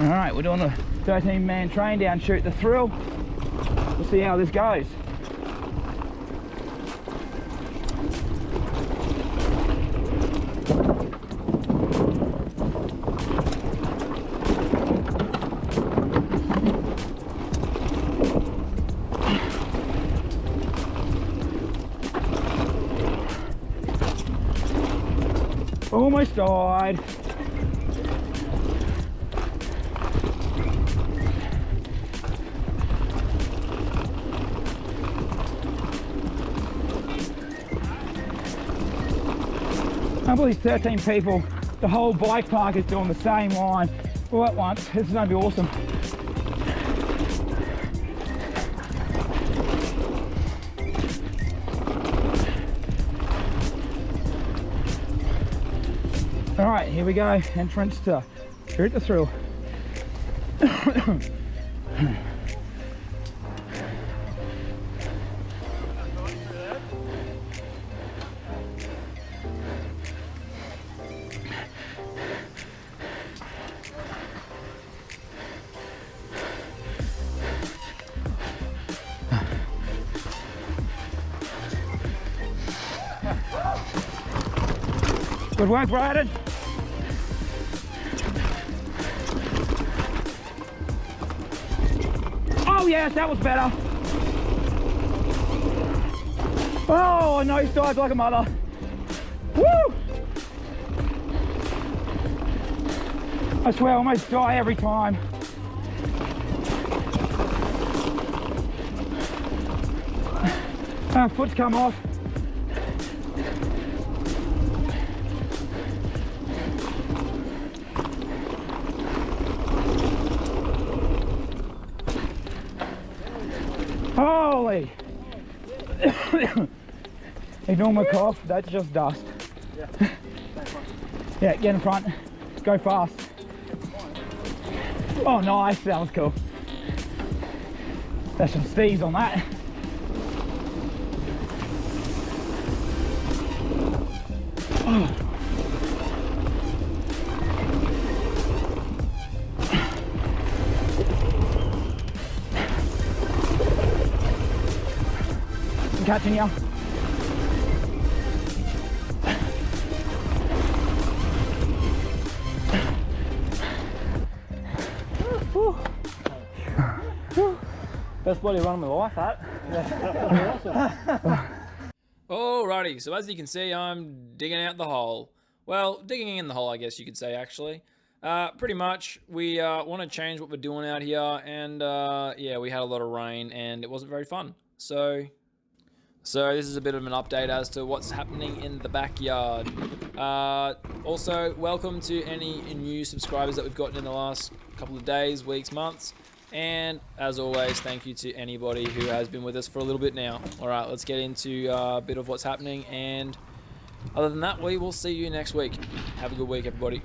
All right, we're doing the 13-man train down, shoot the thrill. We'll see how this goes. Almost died. I believe 13 people, the whole bike park is doing the same line all at once. This is going to be awesome. All right, here we go. Entrance to Shoot the Thrill. Good work, Brian. Oh yes, that was better. Oh, I nose dived like a mother. Woo! I swear I almost die every time. Foot's come off. Holy! Ignore my cough, that's just dust. Yeah, get in front, go fast. Oh nice, that was cool. There's some steves on that. Oh. I'm catching you. Best bloody run of my life, that. Alrighty, so as you can see, I'm digging out the hole. Well, digging in the hole, I guess you could say, actually. Pretty much, we want to change what we're doing out here, and yeah, we had a lot of rain, and it wasn't very fun. So this is a bit of an update as to what's happening in the backyard. Also, welcome to any new subscribers that we've gotten in the last couple of days, weeks, months. And as always, thank you to anybody who has been with us for a little bit now. All right, let's get into a bit of what's happening. And other than that, we will see you next week. Have a good week, everybody.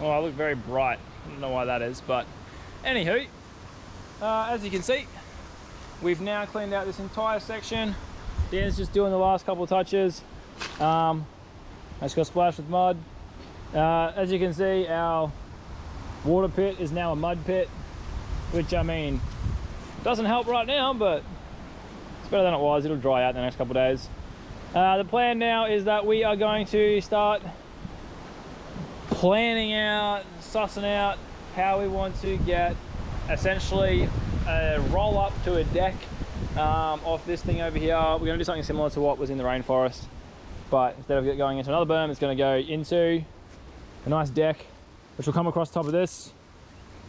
Oh, I look very bright. I don't know why that is, but anywho, as you can see, we've now cleaned out this entire section. Dan's just doing the last couple of touches. I just got splashed with mud. As you can see, our water pit is now a mud pit, which, I mean, doesn't help right now, but it's better than it was. It'll dry out in the next couple of days. The plan now is that we are going to start planning out, sussing out how we want to get essentially a roll up to a deck off this thing over here. We're going to do something similar to what was in the rainforest, but instead of it going into another berm, it's going to go into a nice deck, which will come across the top of this,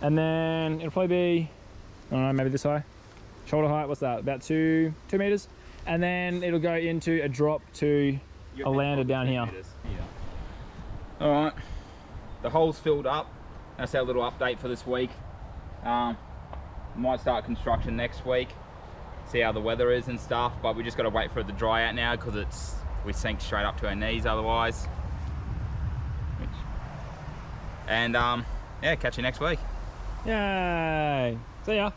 and then it'll probably be, I don't know, maybe this high, shoulder height. What's that? About two meters, and then it'll go into a drop to a lander down here. All right, the hole's filled up. That's our little update for this week. Might start construction next week, see how the weather is and stuff, but we just got to wait for it to dry out now because we sink straight up to our knees otherwise. And yeah, catch you next week. Yay! See ya.